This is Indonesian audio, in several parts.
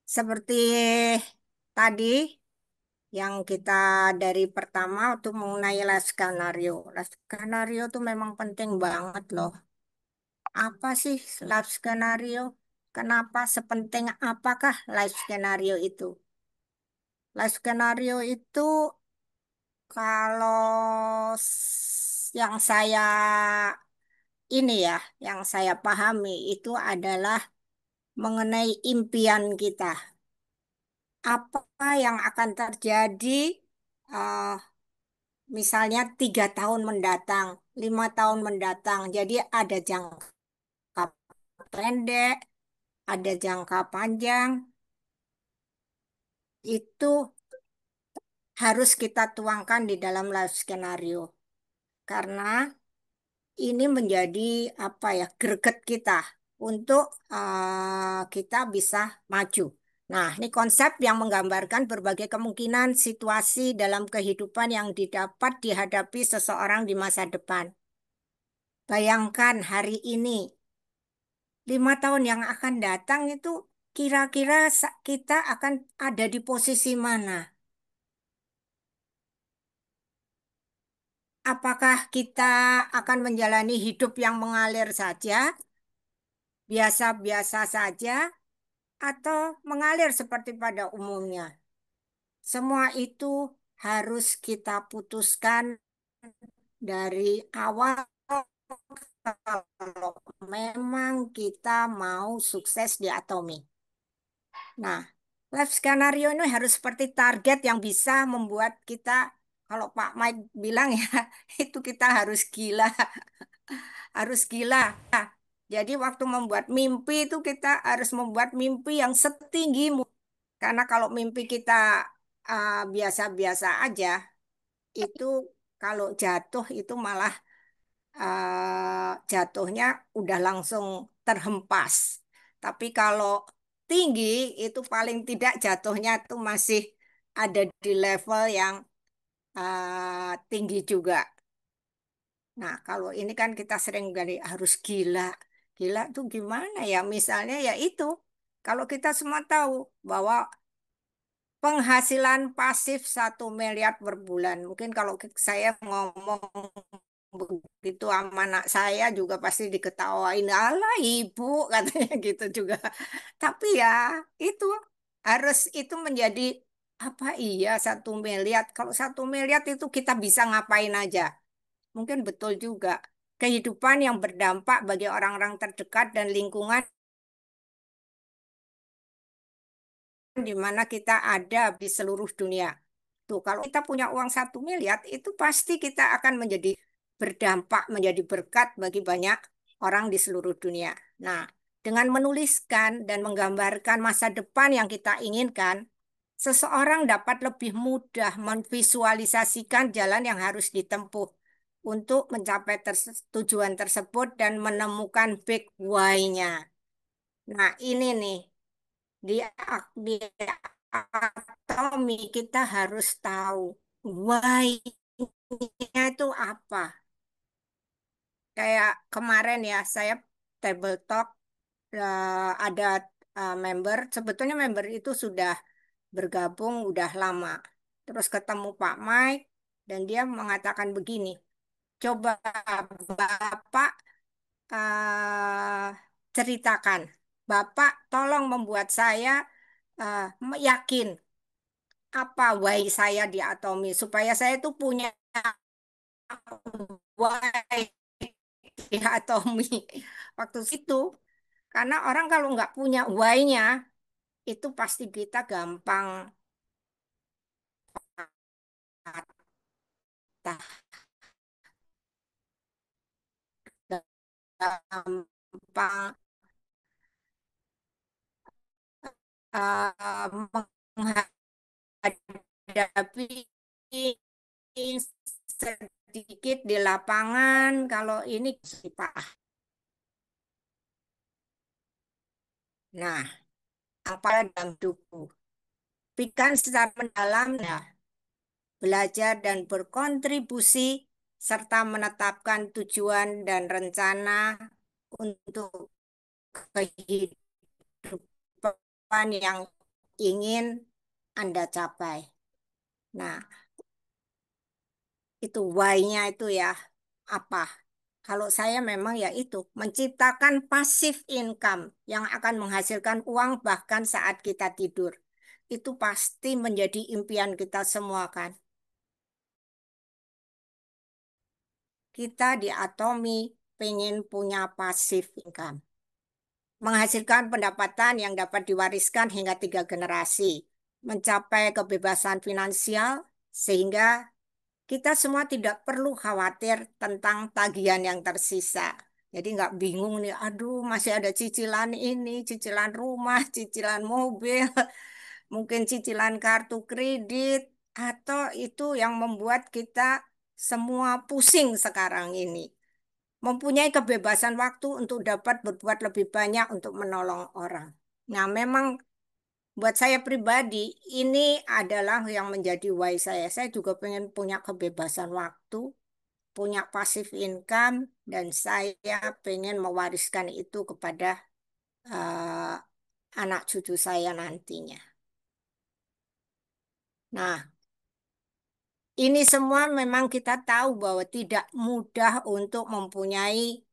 Seperti tadi yang kita dari pertama untuk mengenai life skenario. Life skenario itu memang penting banget loh. Apa sih life skenario? Kenapa sepenting apakah life skenario itu? Life skenario itu kalau yang saya yang saya pahami itu adalah mengenai impian kita. Apa yang akan terjadi eh, misalnya 3 tahun mendatang, 5 tahun mendatang. Jadi ada jangka pendek, ada jangka panjang. Itu harus kita tuangkan di dalam life skenario. Karena ini menjadi apa ya, greget kita untuk kita bisa maju. Nah, ini konsep yang menggambarkan berbagai kemungkinan situasi dalam kehidupan yang didapat dihadapi seseorang di masa depan. Bayangkan hari ini, 5 tahun yang akan datang itu kira-kira kita akan ada di posisi mana? Apakah kita akan menjalani hidup yang mengalir saja, biasa-biasa saja, atau mengalir seperti pada umumnya? Semua itu harus kita putuskan dari awal kalau memang kita mau sukses di Atomi. Nah, life skenario ini harus seperti target yang bisa membuat kita, kalau Pak Mike bilang ya, itu kita harus gila, harus gila. Jadi waktu membuat mimpi itu kita harus membuat mimpi yang setinggi mungkin. Karena kalau mimpi kita biasa-biasa aja, itu kalau jatuh itu malah jatuhnya udah langsung terhempas. Tapi kalau tinggi itu paling tidak jatuhnya itu masih ada di level yang tinggi juga. Nah, kalau ini kan kita sering kali harus gila. Gila tuh gimana ya? Misalnya ya itu, kalau kita semua tahu bahwa penghasilan pasif 1 miliar per bulan. Mungkin kalau saya ngomong begitu sama anak saya juga pasti diketawain. Alah ibu katanya gitu juga. Tapi ya itu itu menjadi apa iya 1 miliar. Kalau 1 miliar itu kita bisa ngapain aja. Mungkin betul juga. Kehidupan yang berdampak bagi orang-orang terdekat dan lingkungan di mana kita ada di seluruh dunia. Tuh, kalau kita punya uang 1 miliar, itu pasti kita akan menjadi berdampak, menjadi berkat bagi banyak orang di seluruh dunia. Nah, dengan menuliskan dan menggambarkan masa depan yang kita inginkan, seseorang dapat lebih mudah memvisualisasikan jalan yang harus ditempuh untuk mencapai tujuan tersebut dan menemukan big why-nya. Nah, ini nih, di, di Atomi kita harus tahu why-nya itu apa. Kayak kemarin ya, saya table talk ada member, sebetulnya member itu sudah bergabung udah lama. Terus ketemu Pak Mike dan dia mengatakan begini, coba Bapak ceritakan, Bapak tolong membuat saya yakin apa why saya di Atomi supaya saya tuh punya why di Atomi waktu itu. Karena orang kalau nggak punya why-nya itu pasti kita gampang patah, gampang menghadapi sedikit di lapangan. Kalau ini sih Pak. Nah, apa dalam hidupku? Pikiran secara mendalam, ya, belajar dan berkontribusi serta menetapkan tujuan dan rencana untuk kehidupan yang ingin Anda capai. Nah, itu why-nya itu ya apa? Kalau saya memang ya itu, menciptakan passive income yang akan menghasilkan uang bahkan saat kita tidur. Itu pasti menjadi impian kita semua kan. Kita di Atomi pengen punya passive income. Menghasilkan pendapatan yang dapat diwariskan hingga 3 generasi. Mencapai kebebasan finansial sehingga kita semua tidak perlu khawatir tentang tagihan yang tersisa. Jadi nggak bingung nih, aduh masih ada cicilan ini, cicilan rumah, cicilan mobil, mungkin cicilan kartu kredit, atau itu yang membuat kita semua pusing sekarang ini. Mempunyai kebebasan waktu untuk dapat berbuat lebih banyak untuk menolong orang. Nah, memang buat saya pribadi, ini adalah yang menjadi why saya. Saya juga pengen punya kebebasan waktu, punya passive income, dan saya pengen mewariskan itu kepada eh, anak cucu saya nantinya. Nah, ini semua memang kita tahu bahwa tidak mudah untuk mempunyai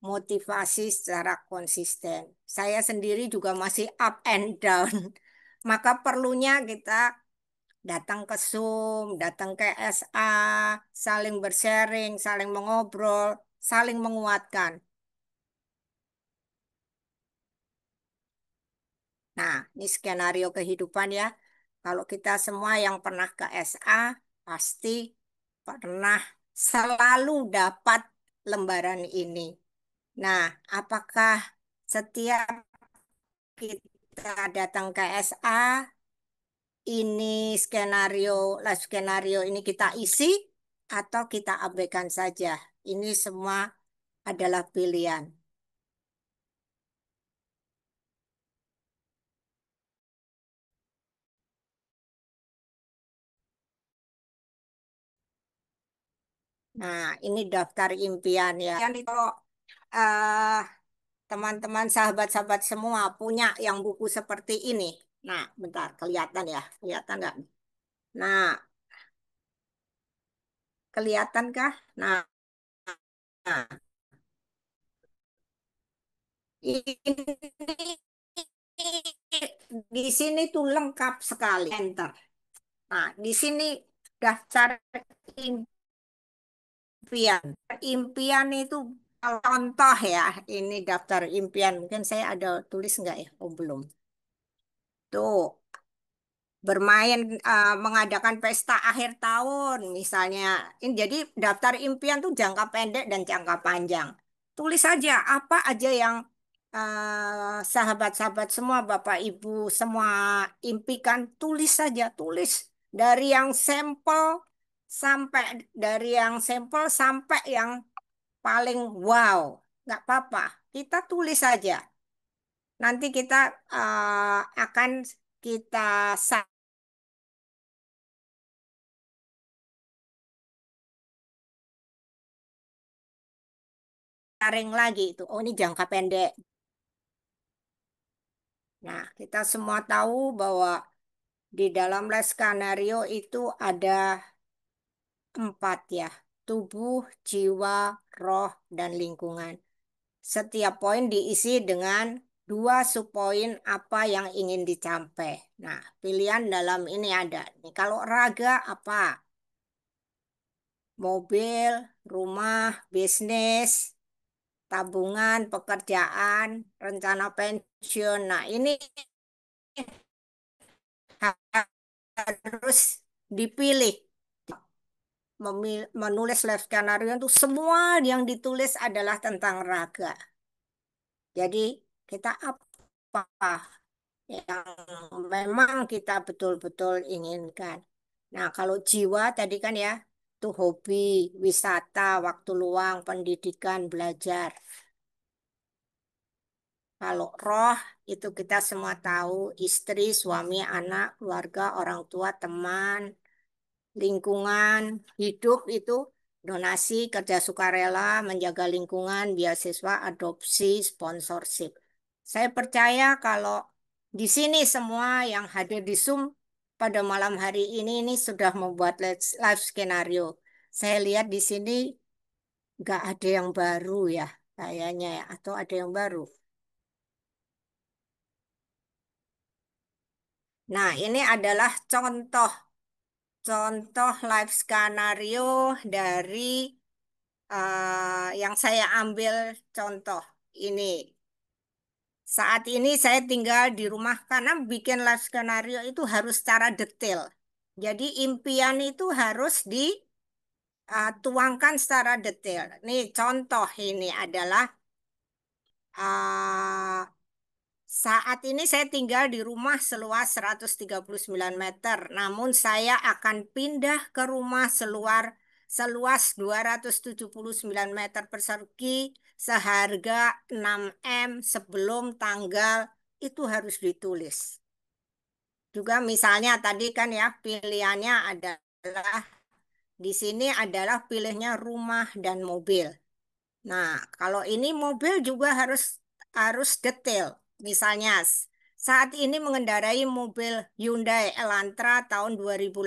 motivasi secara konsisten. Saya sendiri juga masih up and down. Maka perlunya kita datang ke Zoom, datang ke SA, saling bersharing, saling mengobrol, saling menguatkan. Nah, ini skenario kehidupan ya. Kalau kita semua yang pernah ke SA, pasti pernah selalu dapat lembaran ini. Nah, apakah setiap kita datang ke SA, ini skenario ini kita isi atau kita abaikan saja? Ini semua adalah pilihan. Nah, ini daftar impian ya. Yang kalau eh, teman-teman sahabat-sahabat semua punya yang buku seperti ini. Nah, bentar, kelihatan ya? Kelihatan nggak? Nah, kelihatankah? Nah, ini di sini tuh lengkap sekali. Enter. Nah, di sini daftar impian. Impian itu contoh ya. Ini daftar impian. Mungkin saya ada tulis nggak ya? Oh, belum. Tuh, bermain mengadakan pesta akhir tahun misalnya. Ini jadi daftar impian tuh jangka pendek dan jangka panjang. Tulis saja apa aja yang sahabat-sahabat semua, Bapak Ibu semua impikan, tulis saja, tulis dari yang sampel sampai yang paling wow. Nggak apa-apa, kita tulis saja. Nanti kita akan kita saring lagi itu. Oh, ini jangka pendek. Nah, kita semua tahu bahwa di dalam les skenario itu ada 4 ya. Tubuh, jiwa, roh, dan lingkungan. Setiap poin diisi dengan 2 subpoin apa yang ingin dicapai. Nah, pilihan dalam ini ada. Nih, kalau raga apa? Mobil, rumah, bisnis, tabungan, pekerjaan, rencana pensiun. Nah, ini harus dipilih. Menulis life skenario itu semua yang ditulis adalah tentang raga. Jadi kita apa yang memang kita betul-betul inginkan. Nah, kalau jiwa tadi kan ya, itu hobi, wisata, waktu luang, pendidikan, belajar. Kalau roh itu kita semua tahu, istri, suami, anak, keluarga, orang tua, teman, lingkungan, hidup itu donasi, kerja sukarela, menjaga lingkungan, beasiswa, adopsi, sponsorship. Saya percaya kalau Di sini semua yang hadir di Zoom pada malam hari ini sudah membuat live skenario. Saya lihat di sini nggak ada yang baru ya, kayaknya ya, atau ada yang baru. Nah, ini adalah contoh live skenario dari yang saya ambil contoh ini. Saat ini saya tinggal di rumah karena bikin live skenario itu harus secara detail. Jadi impian itu harus dituangkan secara detail. Nih contoh ini adalah uh, saat ini saya tinggal di rumah seluas 139 meter. Namun saya akan pindah ke rumah seluas 279 meter persegi seharga 6 M sebelum tanggal itu harus ditulis. Juga misalnya tadi kan ya pilihannya adalah di sini adalah pilihnya rumah dan mobil. Nah, kalau ini mobil juga harus harus detail. Misalnya saat ini mengendarai mobil Hyundai Elantra tahun 2018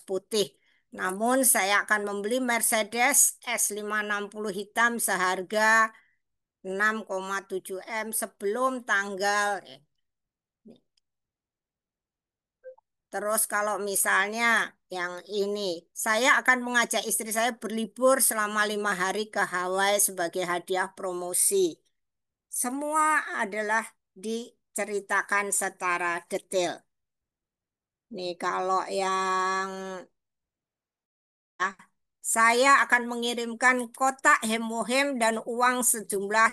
putih. Namun saya akan membeli Mercedes S560 hitam seharga 6,7 M sebelum tanggal. Terus kalau misalnya yang ini, saya akan mengajak istri saya berlibur selama 5 hari ke Hawaii sebagai hadiah promosi. Semua adalah diceritakan secara detail. Nih kalau yang ah, saya akan mengirimkan kotak hemohem dan uang sejumlah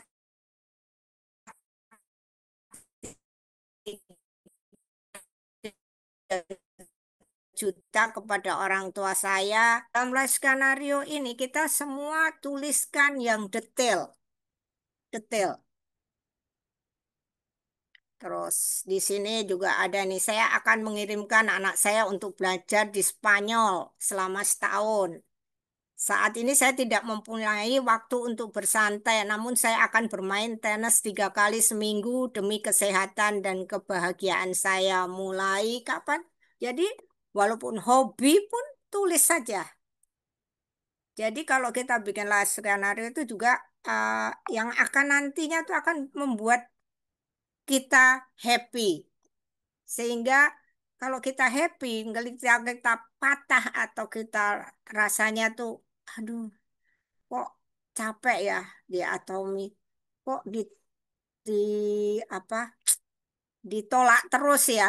juta kepada orang tua saya. Dalam live skenario ini kita semua tuliskan yang detail, detail. Terus di sini juga ada nih, saya akan mengirimkan anak saya untuk belajar di Spanyol selama setahun. Saat ini saya tidak mempunyai waktu untuk bersantai, namun saya akan bermain tenis 3 kali seminggu demi kesehatan dan kebahagiaan saya. Mulai kapan? Jadi walaupun hobi pun tulis saja. Jadi kalau kita bikin live skenario itu juga yang akan nantinya itu akan membuat kita happy. Sehingga kalau kita happy, nggak kita patah atau kita rasanya tuh, aduh, kok capek ya di atomi, kok di apa ditolak terus ya,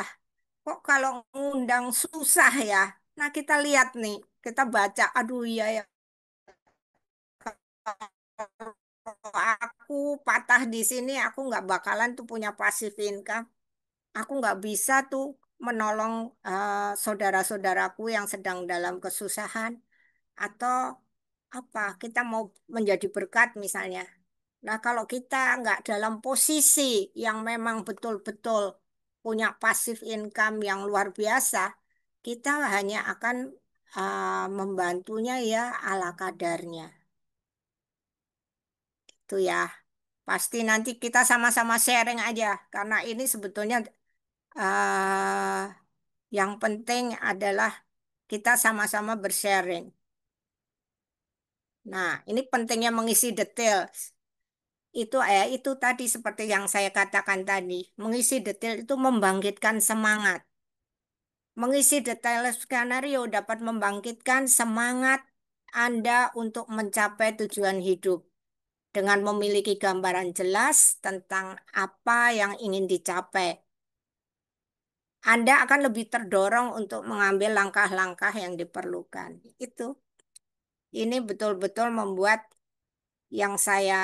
kok kalau ngundang susah ya. Nah kita lihat nih, kita baca, aduh iya ya, kalau aku patah di sini, aku nggak bakalan tuh punya passive income. Aku nggak bisa tuh menolong saudara-saudaraku yang sedang dalam kesusahan atau apa kita mau menjadi berkat misalnya. Nah, kalau kita nggak dalam posisi yang memang betul-betul punya passive income yang luar biasa, kita hanya akan membantunya ya ala kadarnya. Itu ya. Pasti nanti kita sama-sama sharing aja karena ini sebetulnya eh, yang penting adalah kita sama-sama bersharing. Nah, ini pentingnya mengisi detail. Itu tadi seperti yang saya katakan tadi, mengisi detail itu membangkitkan semangat. Mengisi detail skenario dapat membangkitkan semangat Anda untuk mencapai tujuan hidup dengan memiliki gambaran jelas tentang apa yang ingin dicapai. Anda akan lebih terdorong untuk mengambil langkah-langkah yang diperlukan. Itu, ini betul-betul membuat yang saya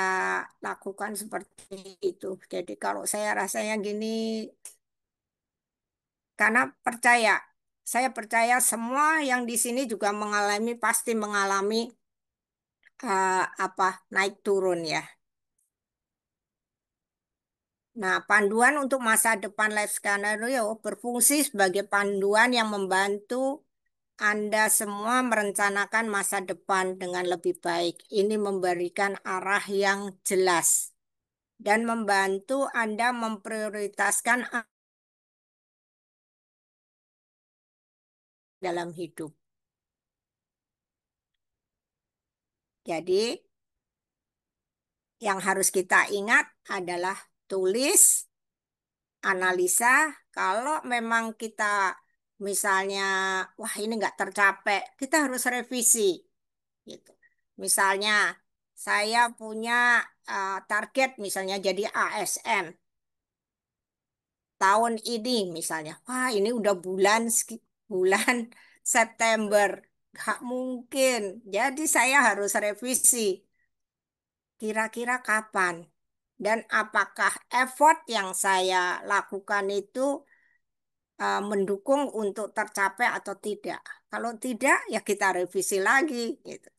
lakukan seperti itu. Jadi kalau saya rasanya gini, karena saya percaya semua yang di sini juga pasti mengalami apa naik turun ya. Nah, panduan untuk masa depan life skenario berfungsi sebagai panduan yang membantu Anda semua merencanakan masa depan dengan lebih baik. Ini memberikan arah yang jelas dan membantu Anda memprioritaskan dalam hidup. Jadi, yang harus kita ingat adalah tulis, analisa. Kalau memang kita misalnya, wah ini nggak tercapai, kita harus revisi. Gitu. Misalnya, saya punya target misalnya jadi ASN tahun ini misalnya. Wah, ini udah bulan September. Gak mungkin. Jadi saya harus revisi. Kira-kira kapan? Dan apakah effort yang saya lakukan itu mendukung untuk tercapai atau tidak? Kalau tidak, ya kita revisi lagi. Gitu.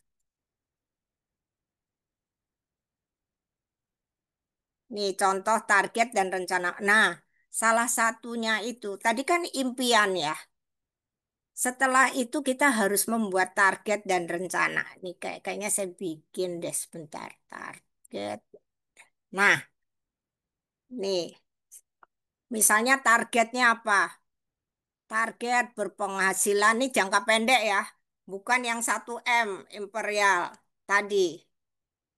Nih contoh target dan rencana. Nah, salah satunya itu tadi kan impian ya. Setelah itu kita harus membuat target dan rencana. Ini kayaknya saya bikin deh sebentar target. Nah, nih misalnya targetnya apa? Target berpenghasilan nih jangka pendek ya. Bukan yang 1 M imperial tadi.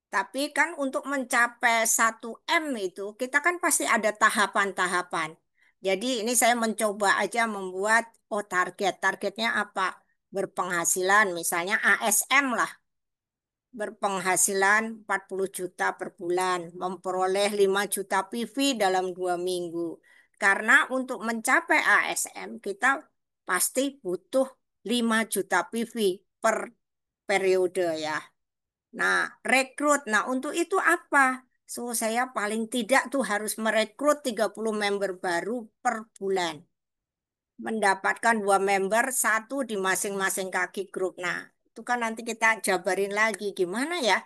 Tapi kan untuk mencapai 1 M itu kita kan pasti ada tahapan-tahapan. Jadi ini saya mencoba aja membuat target. Targetnya apa? Berpenghasilan misalnya ASM lah. Berpenghasilan 40 juta per bulan. Memperoleh 5 juta PV dalam 2 minggu. Karena untuk mencapai ASM kita pasti butuh 5 juta PV per periode ya. Nah, rekrut. Nah, untuk itu apa? So, saya paling tidak tuh harus merekrut 30 member baru per bulan. Mendapatkan 2 member, satu di masing-masing kaki grup. Nah, itu kan nanti kita jabarin lagi. Gimana ya?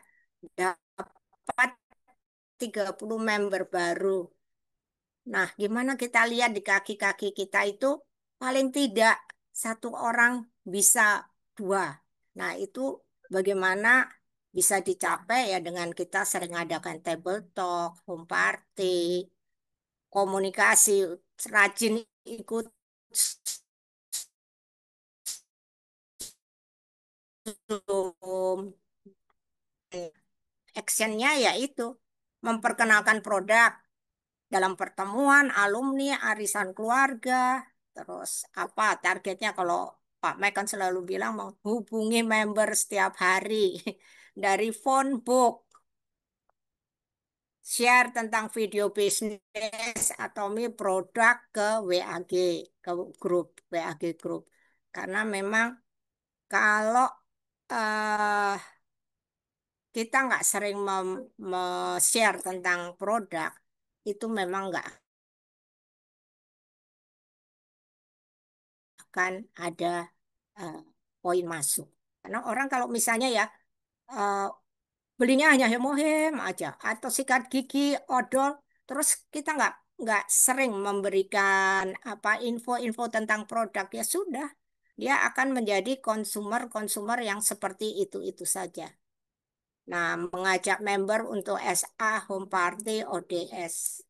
Dapat 30 member baru. Nah, gimana kita lihat di kaki-kaki kita itu paling tidak satu orang bisa 2. Nah, itu bagaimana bisa dicapai ya dengan kita sering adakan table talk, home party, komunikasi, rajin ikut Zoom. Actionnya yaitu memperkenalkan produk dalam pertemuan, alumni, arisan keluarga, terus apa targetnya kalau Pak Mike kan selalu bilang menghubungi member setiap hari dari phone book, share tentang video bisnis atau produk ke WAG, ke grup WAG grup. Karena memang kalau eh, kita nggak sering share tentang produk, itu memang nggak akan ada eh, poin masuk. Karena orang kalau misalnya ya eh, belinya hanya hemohem aja atau sikat gigi, odol, terus kita nggak sering memberikan apa info-info tentang produk ya sudah, dia akan menjadi konsumer-konsumer yang seperti itu saja. Nah, mengajak member untuk SA, home party, ODS.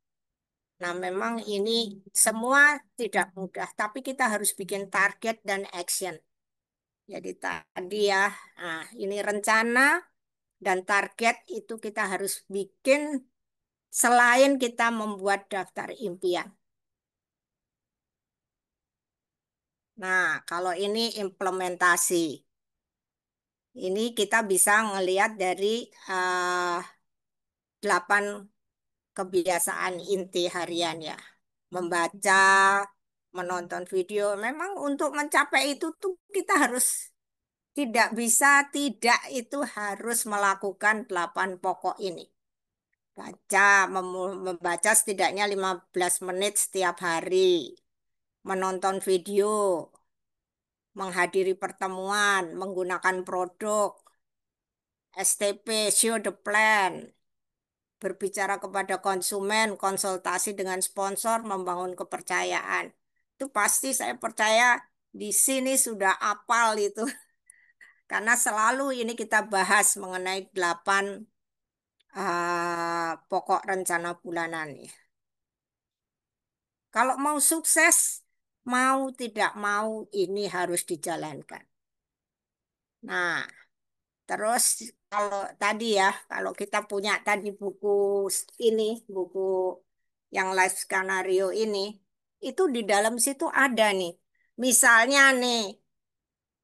Nah, memang ini semua tidak mudah, tapi kita harus bikin target dan action. Jadi tadi ya, nah ini rencana dan target itu kita harus bikin selain kita membuat daftar impian. Nah, kalau ini implementasi, ini kita bisa ngelihat dari eh, 8 kebiasaan inti harian ya. Membaca, menonton video. Memang untuk mencapai itu tuh kita harus tidak bisa tidak itu harus melakukan 8 pokok ini. Membaca setidaknya 15 menit setiap hari. Menonton video, menghadiri pertemuan, menggunakan produk, STP, show the plan, berbicara kepada konsumen, konsultasi dengan sponsor, membangun kepercayaan. Itu pasti saya percaya di sini sudah apal itu. Karena selalu ini kita bahas mengenai 8 pokok rencana bulanan. Kalau mau sukses, mau tidak mau ini harus dijalankan. Nah, terus kalau tadi ya, kalau kita punya tadi buku ini, buku yang life skenario ini, itu di dalam situ ada nih. Misalnya nih,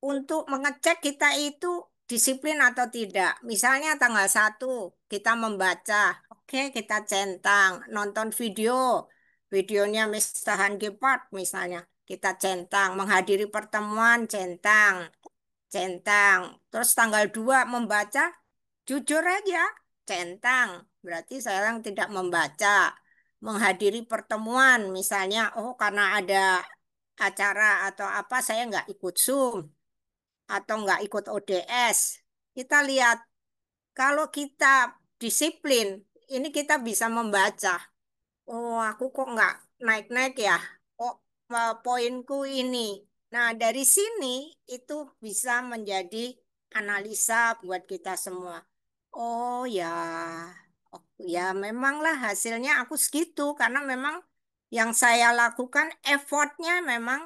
untuk mengecek kita itu disiplin atau tidak. Misalnya tanggal 1 kita membaca, oke kita centang, nonton video, videonya Mr. Hangi Park misalnya, kita centang, menghadiri pertemuan centang, centang. Terus tanggal 2 membaca, jujur aja, centang. Berarti saya tidak membaca. Menghadiri pertemuan misalnya, oh karena ada acara atau apa saya nggak ikut Zoom atau nggak ikut ODS. Kita lihat, kalau kita disiplin, ini kita bisa membaca. Oh, aku kok nggak naik-naik ya? Oh, poinku ini. Nah, dari sini itu bisa menjadi analisa buat kita semua. Oh ya, oh, ya memanglah hasilnya aku segitu karena memang yang saya lakukan effortnya memang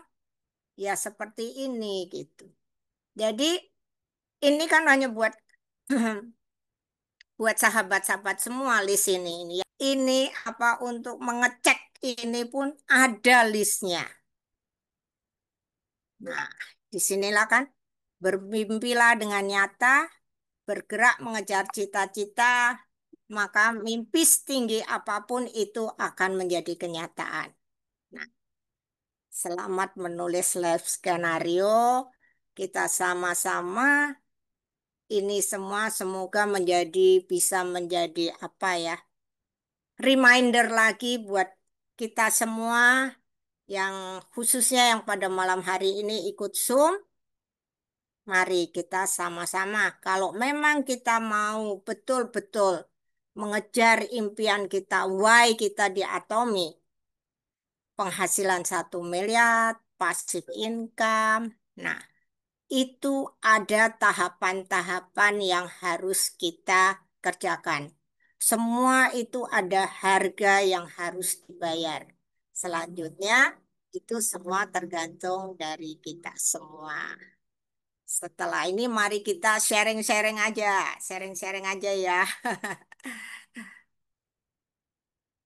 ya seperti ini gitu. Jadi ini kan hanya buat buat sahabat-sahabat semua list ini ya. Ini apa untuk mengecek ini pun ada listnya. Nah, disinilah kan bermimpilah dengan nyata, bergerak mengejar cita-cita, maka mimpi setinggi apapun itu akan menjadi kenyataan. Nah, selamat menulis life skenario. Kita sama-sama ini semua semoga bisa menjadi apa ya? Reminder lagi buat kita semua yang khususnya yang pada malam hari ini ikut Zoom, mari kita sama-sama. Kalau memang kita mau betul-betul mengejar impian kita, why kita di Atomi, penghasilan 1 miliar, passive income. Nah, itu ada tahapan-tahapan yang harus kita kerjakan. Semua itu ada harga yang harus dibayar. Selanjutnya, itu semua tergantung dari kita semua. Setelah ini, mari kita sharing-sharing aja. Sharing-sharing aja ya.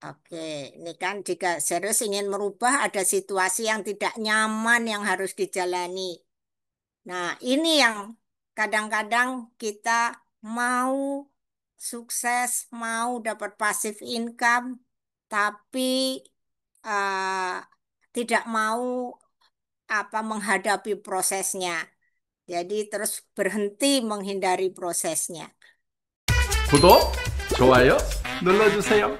Oke, ini kan jika serius ingin merubah, ada situasi yang tidak nyaman yang harus dijalani. Nah, ini yang kadang-kadang kita mau sukses, mau dapat passive income, tapi eh, tidak mau apa menghadapi prosesnya. Jadi terus berhenti menghindari prosesnya. 구독, 좋아요 눌러주세요.